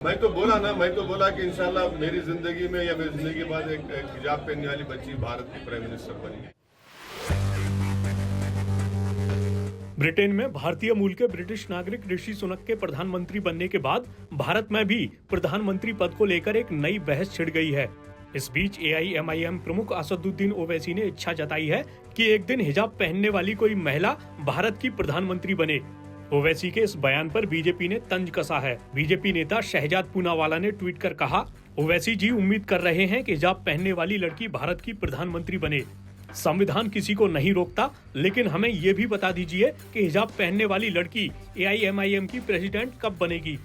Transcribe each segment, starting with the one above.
मैं तो बोला कि इंशाल्लाह मेरी जिंदगी में या मेरी जिंदगी के बाद एक हिजाब पहनने वाली बच्ची भारत की प्राइम मिनिस्टर बनी। ब्रिटेन में भारतीय मूल के ब्रिटिश नागरिक ऋषि सुनक के प्रधानमंत्री बनने के बाद भारत में भी प्रधानमंत्री पद को लेकर एक नई बहस छिड़ गई है। इस बीच AIMIM प्रमुख असदुद्दीन ओवैसी ने इच्छा जताई है कि एक दिन हिजाब पहनने वाली कोई महिला भारत की प्रधानमंत्री बने। ओवैसी के इस बयान पर बीजेपी ने तंज कसा है। बीजेपी नेता शहजाद पूनावाला ने ट्वीट कर कहा, ओवैसी जी उम्मीद कर रहे हैं कि हिजाब पहनने वाली लड़की भारत की प्रधानमंत्री बने। संविधान किसी को नहीं रोकता, लेकिन हमें ये भी बता दीजिए कि हिजाब पहनने वाली लड़की AIMIM की प्रेसिडेंट कब बनेगी।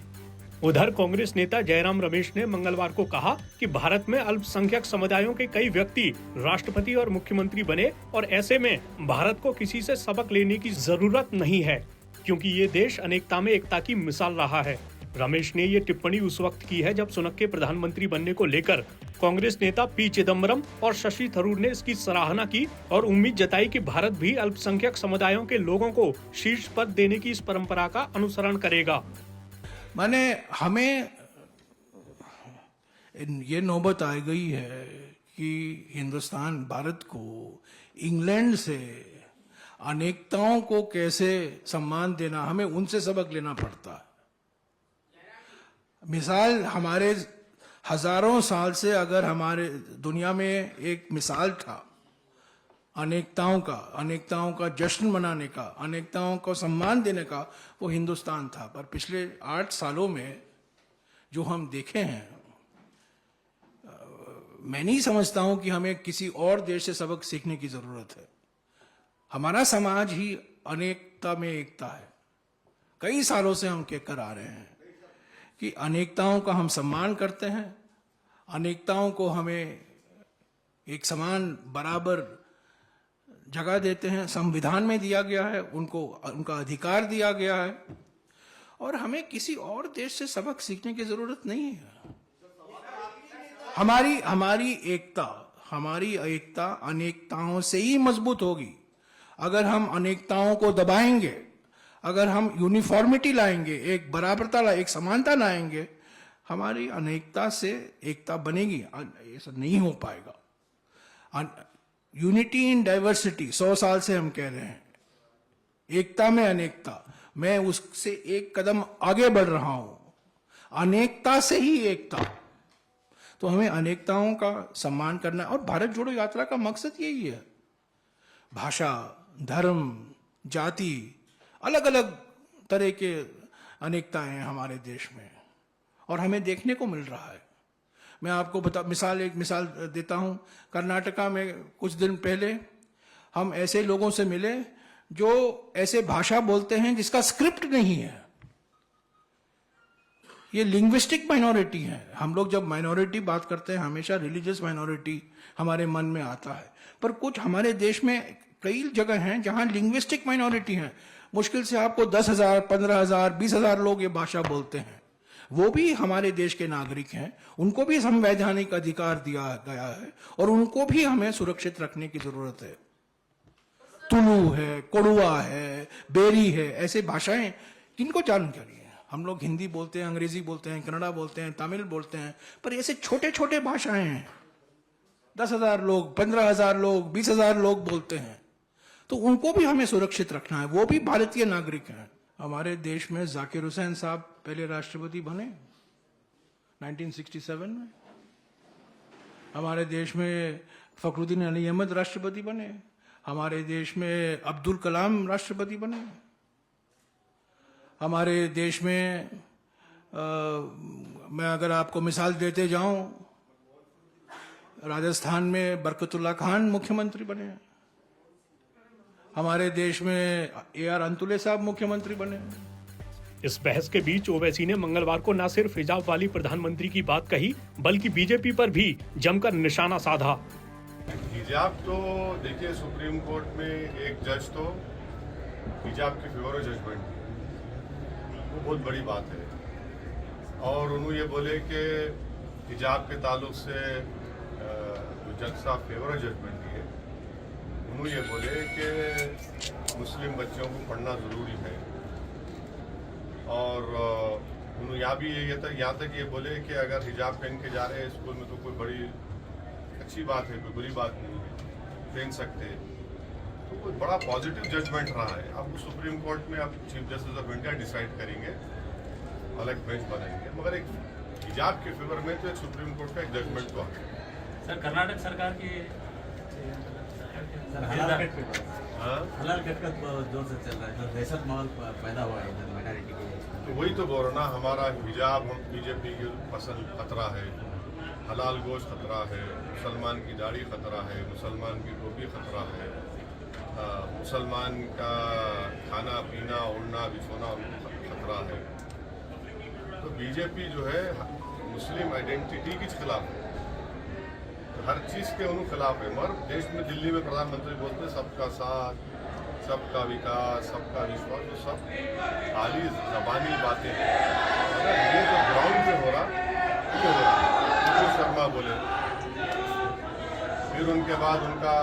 उधर कांग्रेस नेता जयराम रमेश ने मंगलवार को कहा कि भारत में अल्पसंख्यक समुदायों के कई व्यक्ति राष्ट्रपति और मुख्यमंत्री बने और ऐसे में भारत को किसी से सबक लेने की जरूरत नहीं है, क्योंकि ये देश अनेकता में एकता की मिसाल रहा है। रमेश ने ये टिप्पणी उस वक्त की है जब सुनक के प्रधानमंत्री बनने को लेकर कांग्रेस नेता P चिदम्बरम और शशि थरूर ने इसकी सराहना की और उम्मीद जताई कि भारत भी अल्पसंख्यक समुदायों के लोगों को शीर्ष पद देने की इस परंपरा का अनुसरण करेगा। माने हमें ये नौबत आ गई है कि हिंदुस्तान भारत को इंग्लैंड से अनेकताओं को कैसे सम्मान देना, हमें उनसे सबक लेना पड़ता है। मिसाल, हमारे हजारों साल से अगर हमारे दुनिया में एक मिसाल था अनेकताओं का जश्न मनाने का, अनेकताओं को सम्मान देने का, वो हिंदुस्तान था। पर पिछले 8 सालों में जो हम देखे हैं, मैं नहीं समझता हूं कि हमें किसी और देश से सबक सीखने की जरूरत है। हमारा समाज ही अनेकता में एकता है। कई सालों से हम कहकर आ रहे हैं कि अनेकताओं का हम सम्मान करते हैं, अनेकताओं को हमें एक समान बराबर जगह देते हैं। संविधान में दिया गया है, उनको उनका अधिकार दिया गया है और हमें किसी और देश से सबक सीखने की जरूरत नहीं है। हमारी एकता अनेकताओं से ही मजबूत होगी। अगर हम अनेकताओं को दबाएंगे, अगर हम यूनिफॉर्मिटी लाएंगे, एक बराबरता एक समानता लाएंगे, हमारी अनेकता से एकता बनेगी। ऐसा नहीं हो पाएगा। यूनिटी इन डाइवर्सिटी 100 साल से हम कह रहे हैं, एकता में अनेकता। मैं उससे एक कदम आगे बढ़ रहा हूं, अनेकता से ही एकता। तो हमें अनेकताओं का सम्मान करना है और भारत जोड़ो यात्रा का मकसद यही है। भाषा, धर्म, जाति, अलग अलग तरह के अनेकताएं हैं हमारे देश में और हमें देखने को मिल रहा है। मैं आपको एक मिसाल देता हूं। कर्नाटका में कुछ दिन पहले हम ऐसे लोगों से मिले जो ऐसे भाषा बोलते हैं जिसका स्क्रिप्ट नहीं है। ये लिंग्विस्टिक माइनॉरिटी है। हम लोग जब माइनॉरिटी बात करते हैं, हमेशा रिलीजियस माइनॉरिटी हमारे मन में आता है, पर कुछ हमारे देश में कई जगह हैं जहां लिंग्विस्टिक माइनॉरिटी हैं। मुश्किल से आपको 10,000, 15,000, 20,000 लोग ये भाषा बोलते हैं। वो भी हमारे देश के नागरिक हैं, उनको भी संवैधानिक अधिकार दिया गया है और उनको भी हमें सुरक्षित रखने की जरूरत है। तुलु है, कोडुआ है, बेरी है, ऐसे भाषाएं किनको जानकारी है। हम लोग हिंदी बोलते हैं, अंग्रेजी बोलते हैं, कन्नड़ा बोलते हैं, तमिल बोलते हैं, पर ऐसे छोटे छोटे भाषाएं हैं 10,000 लोग, 15,000 लोग, 20,000 लोग बोलते हैं। तो उनको भी हमें सुरक्षित रखना है, वो भी भारतीय नागरिक हैं। हमारे देश में जाकिर हुसैन साहब पहले राष्ट्रपति बने 1967 में। हमारे देश में फखरुद्दीन अली अहमद राष्ट्रपति बने। हमारे देश में अब्दुल कलाम राष्ट्रपति बने। हमारे देश में मैं अगर आपको मिसाल देते जाऊं, राजस्थान में बरकतुल्ला खान मुख्यमंत्री बने। हमारे देश में AR अंतुले साहब मुख्यमंत्री बने। इस बहस के बीच ओवैसी ने मंगलवार को न सिर्फ हिजाब वाली प्रधानमंत्री की बात कही, बल्कि बीजेपी पर भी जमकर निशाना साधा। हिजाब तो देखिए, सुप्रीम कोर्ट में एक जज तो हिजाब के फेवर जजमेंट दी, वो बहुत बड़ी बात है। और उन्होंने ये बोले कि हिजाब के ताल्लुक से जो जज साहब फेवर जजमेंट दिए, उन्होंने ये बोले कि मुस्लिम बच्चों को पढ़ना ज़रूरी है और उन्होंने यहाँ तक ये बोले कि अगर हिजाब पहन के जा रहे हैं स्कूल में तो कोई बड़ी अच्छी बात है, कोई बुरी बात नहीं है, पहन सकते हैं। तो कोई बड़ा पॉजिटिव जजमेंट रहा है। अब सुप्रीम कोर्ट में अब chief justice of India decide करेंगे, अलग बेंच बनाएंगे, मगर एक हिजाब के फेवर में तो एक सुप्रीम कोर्ट का एक जजमेंट तो आ गया। सर कर्नाटक सरकार की हलाल कट का जोर से चल रहा है, जो दहशत माहौल पैदा हुआ है इधर माइनॉरिटी के लिए। तो वही तो बोल रहा ना, हमारा हिजाब हम बीजेपी की पसंद खतरा है, हलाल गोश्त खतरा है, मुसलमान की दाढ़ी खतरा है, मुसलमान की टोपी खतरा है, मुसलमान का खाना पीना उड़ना बिछोना उनको खतरा है। तो बीजेपी जो है मुस्लिम आइडेंटिटी के खिलाफ है, हर चीज के उन्होंने खिलाफ है। मगर देश में दिल्ली में प्रधानमंत्री बोलते हैं सबका साथ, सबका विकास, सबका विश्वास, तो सब खाली जबानी बातें हैं। अगर ये जो ग्राउंड में हो रहा ये हो रहा है। शर्मा बोले, फिर उनके बाद उनका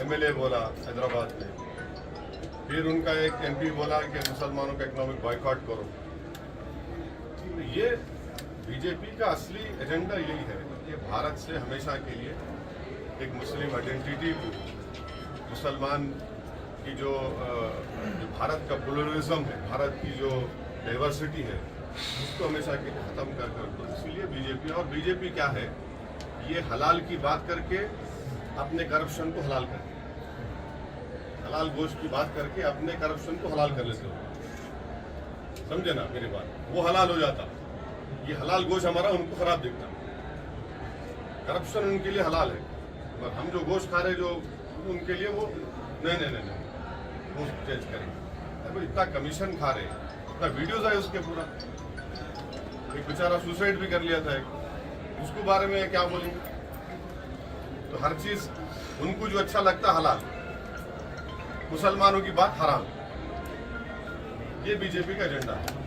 एमएलए बोला हैदराबाद में, फिर उनका एक एमपी बोला कि मुसलमानों का इकोनॉमिक बॉयकॉट करो। तो ये बीजेपी का असली एजेंडा यही है कि भारत से हमेशा के लिए एक मुस्लिम आइडेंटिटी को, मुसलमान की जो भारत का प्लुरलिज्म है, भारत की जो डाइवर्सिटी है, उसको हमेशा के लिए खत्म कर दो। इसलिए बीजेपी, और बीजेपी क्या है, ये हलाल की बात करके अपने करप्शन को हलाल करते, हलाल गोश्त की बात करके अपने करप्शन को हलाल कर लेते हो। समझे ना मेरी बात, वो हलाल हो जाता, ये हलाल गोश्त हमारा उनको खराब दिखता। करप्शन उनके लिए हलाल है, और हम जो गोश्त खा रहे जो उनके लिए वो नहीं वो चेंज करेंगे। अरे इतना कमीशन खा रहे, इतना वीडियोज आए उसके पूरा, एक बेचारा सुसाइड भी कर लिया था एक, उसको बारे में क्या बोलेंगे। तो हर चीज उनको जो अच्छा लगता हलाल, मुसलमानों की बात हराम, ये बीजेपी का एजेंडा है।